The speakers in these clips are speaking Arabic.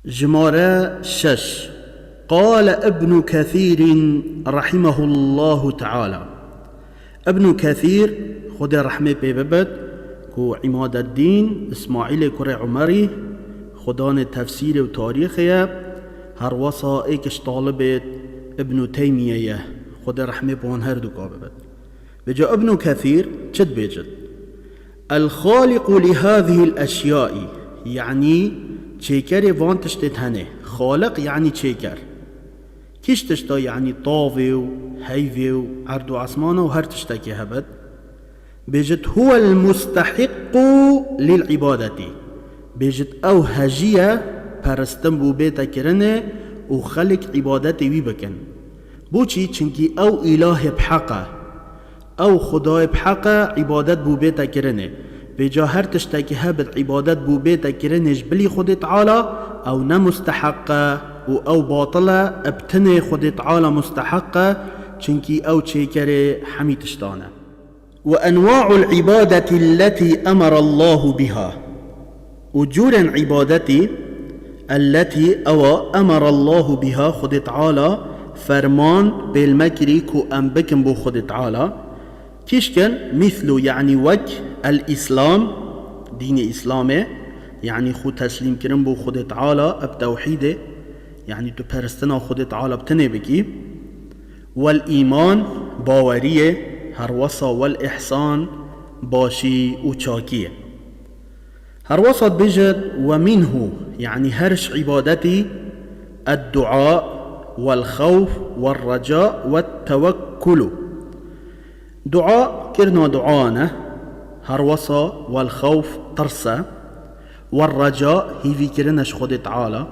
جمارة شش. قال ابن كثير رحمه الله تعالى. ابن كثير خد رحمه بببت كو عماد الدين اسماعيل كري عمري خدان تفسير وتاريخه هر وصائك طالبت ابن تيمية خد رحمه بون هر دو ببت. بجا ابن كثير جد بيجد الخالق لهذه الأشياء يعني چیکر وان تشتت هنه. خالق يعني چیکر كيش تشتا يعني طاوي و هيفي و عرض و عصمانه و هر تشتاكي هبت. بيجت هو المستحق للعبادة. بيجت او هجية پرستن بو بيتا كرنه و خلق عبادت وي بكن. بوچي چنكي او اله بحقه او خدای بحقه عبادت بو بيتا كرنه. بجا هر تشتاكي هبت عبادت بو بيتا كرنش بلي خد تعالى او نمستحقه و او باطله ابتني خد تعالى مستحقه چنكي او چيكري حمي تشتانه. وانواع العبادة التي امر الله بها وجور عبادتي التي او امر الله بها خد تعالى فرمان بالمكري كو انبكن بو خد تعالى كيشكن مثل يعني وجه الإسلام دين إسلامه يعني خود تسليم كرم بو خود تعالى بتوحيده يعني تو پرستنا خود تعالى بتنه بكي. والإيمان باوريه هروسا والإحسان باشي وچاكيه. هروسا بجد ومنه يعني هرش عبادتي الدعاء والخوف والرجاء والتوكل. دعاء كرنا دعانا هروسا والخوف ترسا والرجاء هي في كرنش خد تعالى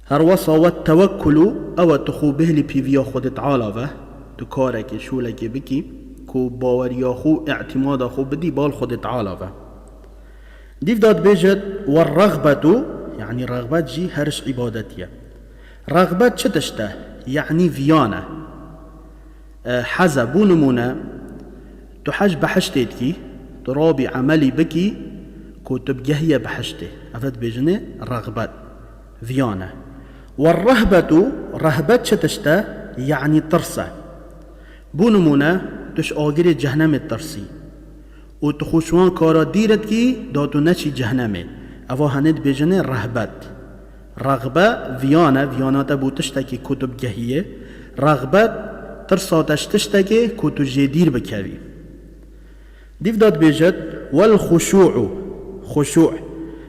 هروسا والتوكل او تخو بهلي بيفيا خد تعالى و تكارك شولك بكي كو باوريا خو اعتماد خو بدي بال خد تعالى و ديف داد بيجد والرغبة يعني رغبة جي هرش عبادتيا. رغبة چتشته يعني فيانا حزبون منا تحج بحشتك ترابي عملي بكي كو تبجهية بحشته أفد بيجني رغبت فيانا. والرهبة رهبة شتشتا يعني ترسة بونمونا تش آجر جهنم الترسي وتخوشوان كارا ديرتكي داتو نشي جهنمي أفا هند بيجني رهبت. رغبة فيانا تبو تشتكي كو تبجهية. رغبت ترسا تشتكي كو تجدير بكاوي. ديف داد بيجد والخشوع خشوع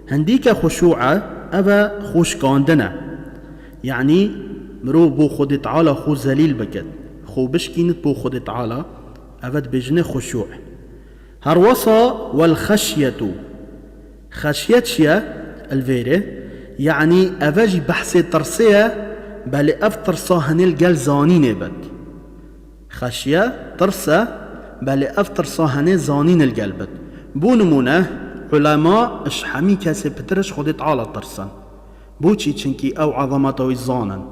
هنديك خشوعة أبا خوش كاندنا يعني مرو بو خود تعالى خو زليل بكت خو بشكينت بو خود تعالى أبد بيجني خشوع. هروسا والخشية خشيتشيا الفيري يعني أفاجي بحثي ترسية بل أفتر صاهني الجلزانين بد. خشية ترسى بل افتر صاهنه زانين القلبت. بونمونه علماء اش حمي كاسي بترش خود تعالى ترسن بوچي چنكي او عظمته الزانن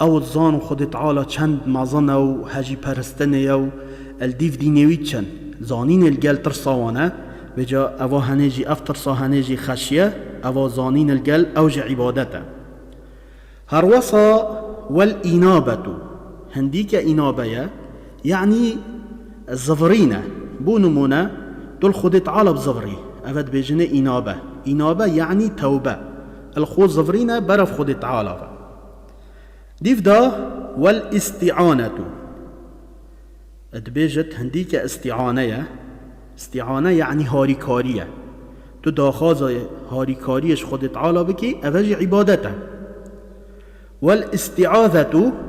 او الزان خود تعالى چند مزنه و هجي پرستنه و الديف دينيوي چن زانين القل ترساوانه بجا او هنجي افتر صاهنجي خشيه او زانين القل اوج عبادته. هروسا والإنابة هنديك إنابة يعني الزفرينة بونمونا دول خد تعالى بزفري أفد بيجني إنابة يعني توبة. الخو زفرينة برف خد تعالى. ديف دا والاستعانة ادبيجت هنديك استعانة يعني هاريكارية تو داخاز هاريكاريش خد تعالى بكي أفج عبادته. والاستعاذة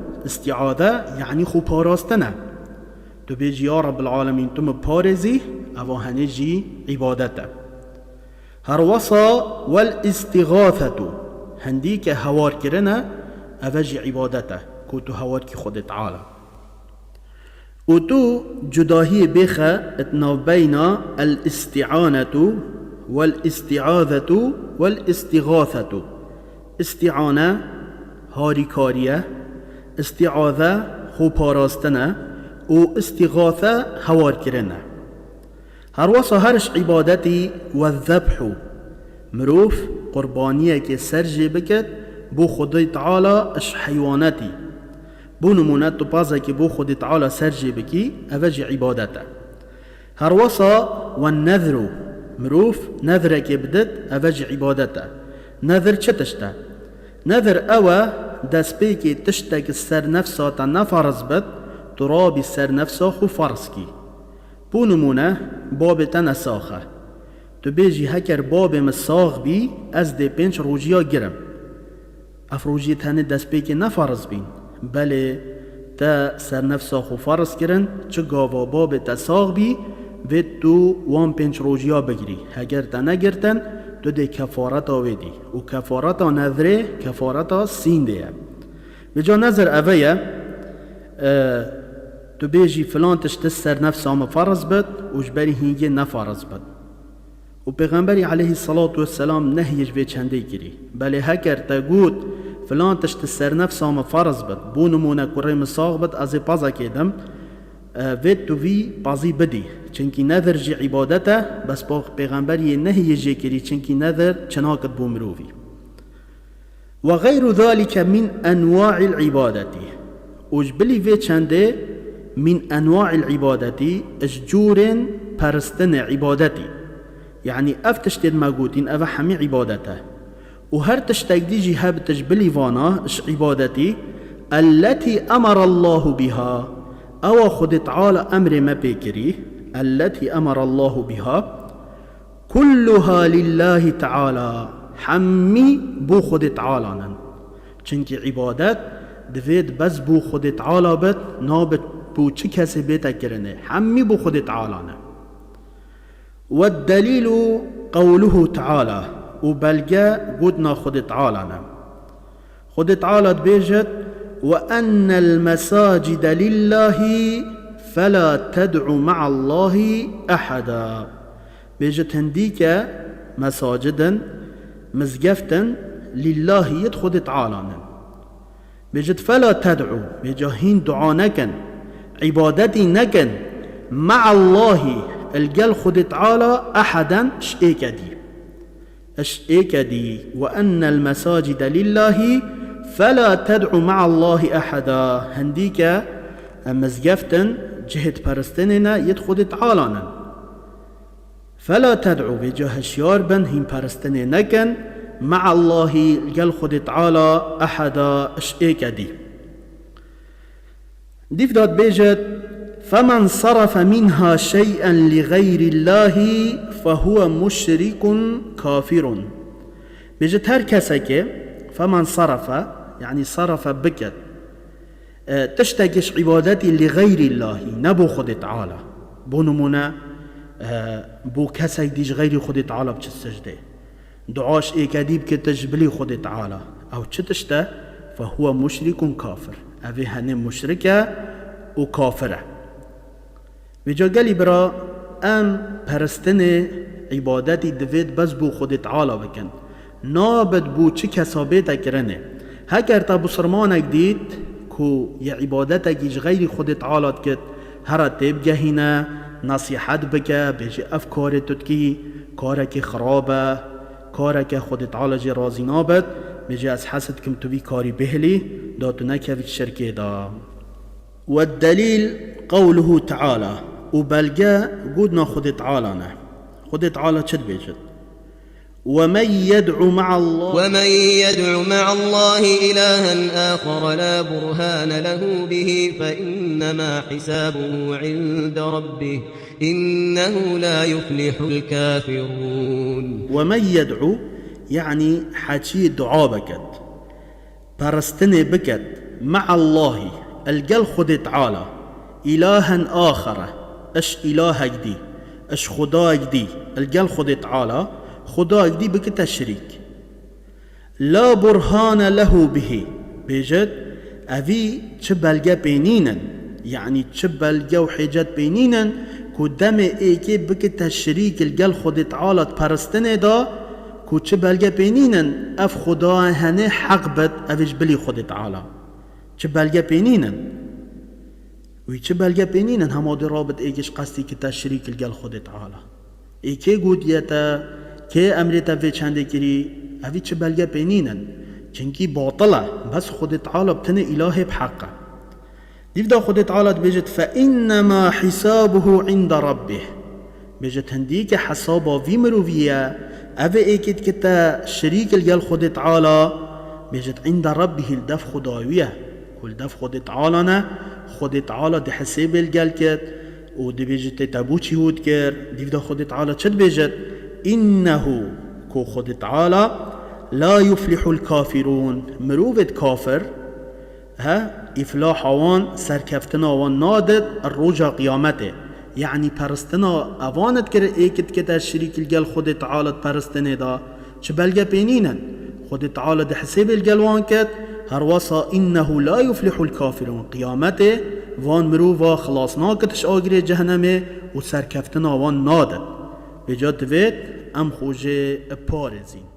يعني خو باراستنه تو بيجي يا رب العالمين تم بارزي او هنجي عبادته. هروسا والاستغاثة هنديك هوار كرنا اوجي عبادته كوتو هوار كي خود تعالى. وتو جداهي بيخا اتنا بين الاستعانة والاستعاذة والاستغاثة. استعانة هاريكارية استعاذة خو باراستنه و استغاثة هوار كرنا. هروسا هرش عبادتي والذبح مروف قربانیه که سرجه بکد بو خدای تعالی اش حیواناتی بو نمونه تو بازا که بو خدای تعالی سرجه بکی اوجه عبادته هر وصا و النذر مروف نذره که بدد اوجه عبادته نذر چه تشته؟ نذر اوه دست بی که تشته که سر نفسا تا نفرز بد ترابی سر نفسا خو فرض کی بو نمونه باب تا نساخه تو بیجی هکر باب مساغ بی از ده 5 روجیا گرم اف روجی تنه دست بی که نفرز بین بله تا سر نفسا خو فرض کرن چه گاوا باب تا ساغ بی و تو 5 روجیا بگیری اگر تا نگرتن تو ده کفارتا ویدی و کفارتا نذره کفارتا سین ده بجا نظر اوه تو بیجی فلان تشت سر نفس آم فرض بد و جبری هینگه نفرض بد و پیغمبری علیه الصلاة والسلام نهیش به چنده گیری بله هکر تا گود فلان تشت سر نفس آم فرض بد بو نمونه کره مساق بد از پازا کدم وید تو وی پازی بدی چنکی نظر جی عبادته بس با پیغمبری نهیش گیری چنکی نظر چناکت بو مروفی و غیر ذلك من انواع العبادتی وجبلي في چنده من انواع العبادتي اشجور پرستن عبادتي يعني افتشتد ماقوتين افا حمي عبادته وهر تشتاق دي جهاب تجبلي فانا اش عبادتي التي امر الله بها او خد تعالى امر ما بيكري التي امر الله بها كلها لله تعالى حمي بو خد تعالى چنكي عبادت دوید بس بو خود تعالی بد نابد بو چه کسی بیتا کرنه حمی بو خود تعالی نه والدلیل قوله تعالی و بلگه قدنا خود تعالی نه خود تعالی بیجد وأن المساجد لله فلا تدعو مع الله أحدا بیجد هندیک مساجدا مزگفتا لله يدخل تعالی نه بجد فلا تدعو بجاهين دعا نكن عبادتي نكن مع الله الجل خد تعالى أحدا اش ايكدي وأن المساجد لله فلا تدعو مع الله أحدا هنديك مزجفتن جهة پرستننا يدخل تعالى فلا تدعو بجاه شيار بن هم پرستن نكن مع الله الجل خد تعالى أحدا اش ايكدي ديف داد بيجت فمن صرف منها شيئا لغير الله فهو مشرك كافر بيجت هر كسك فمن صرف يعني صرف بكت تشتكش عبادتي لغير الله نبو خد تعالى بو نمونا بو كسك ديش غير خد تعالى بچ السجده دعاش ايكاديب كتجبلي خد تعالى او چتشته فهو مشرك كافر اوه هنه مشركه وكافره بجا قالي برا ام پرستن عبادتي دوید بس بو خد تعالى بكن نابد بو چه کسابیتا کرنه هکر تا بسرمانک دید کو یا عبادتک غیر خد تعالى کت هر تیب گهینه نصیحت بکه بیجی افکارتت کی کارک خرابه کارک خود تعالی جی رازی نابد بیجی از حسد کم توی کاری بهلی داتو نکوید شرکه دا والدلیل قوله تعالی وبلغا قدنا خود تعالی نه خود تعالی چد بیجد ومن يدعو مع الله إلها آخر لا برهان له به فإنما حسابه عند ربه إنه لا يفلح الكافرون ومن يدعو يعني حكي دعاء بكت برستني بكت مع الله الجل خد تعالى إلها آخر اش إله جدي اش خدا جدي الجل خد تعالى خدا دي بك شريك لا برهان له به بيجد أفي تشبلجا بينينا يعني تشبلجا وحجات بينينا كدام ايكي بك شريك الجل خد تعالى برستنه دا كو تشبلجا بينينا اف خدا هنه حق بد افيش بلي خد تعالى تشبلجا بينينا ويتشبلجا بينينا هما دي رابط ايكيش قصدي كتشريك الجل خد تعالى ايكي قد يتا که امریتا وی چنده کری اوی چه بلگه بینینن چنکی باطله بس خود تعالی بتنه اله بحقه دیو دا خود تعالی بجد فإنما حسابه عند ربه بجد هندی که حسابا وی مروویه اوه ایکید که تا شریک الگل خود تعالی بجد عند ربه الدف خداویه کل دف خود تعالی نه خود تعالی ده حساب الگل کد و ده بجد تبو چی هود کرد دیو دا خود تعالی چد بجد انه کو خود تعالی لا يفلح الكافرون مروفت كافر ها افلاح وان سركفتنا وان نادت الرجا قيامته يعني پرستنا اوانت كر ايكت كده الشريك الجل خود تعالى پرستنه دا چه بلگه بينينن خود تعالى ده حساب الجلوان كت هرواسا انه لا يفلح الكافرون قيامته وان مروفا خلاصنا كتش آگره جهنمه و سركفتنا وان نادت بجات ويت ام خوجه پارزين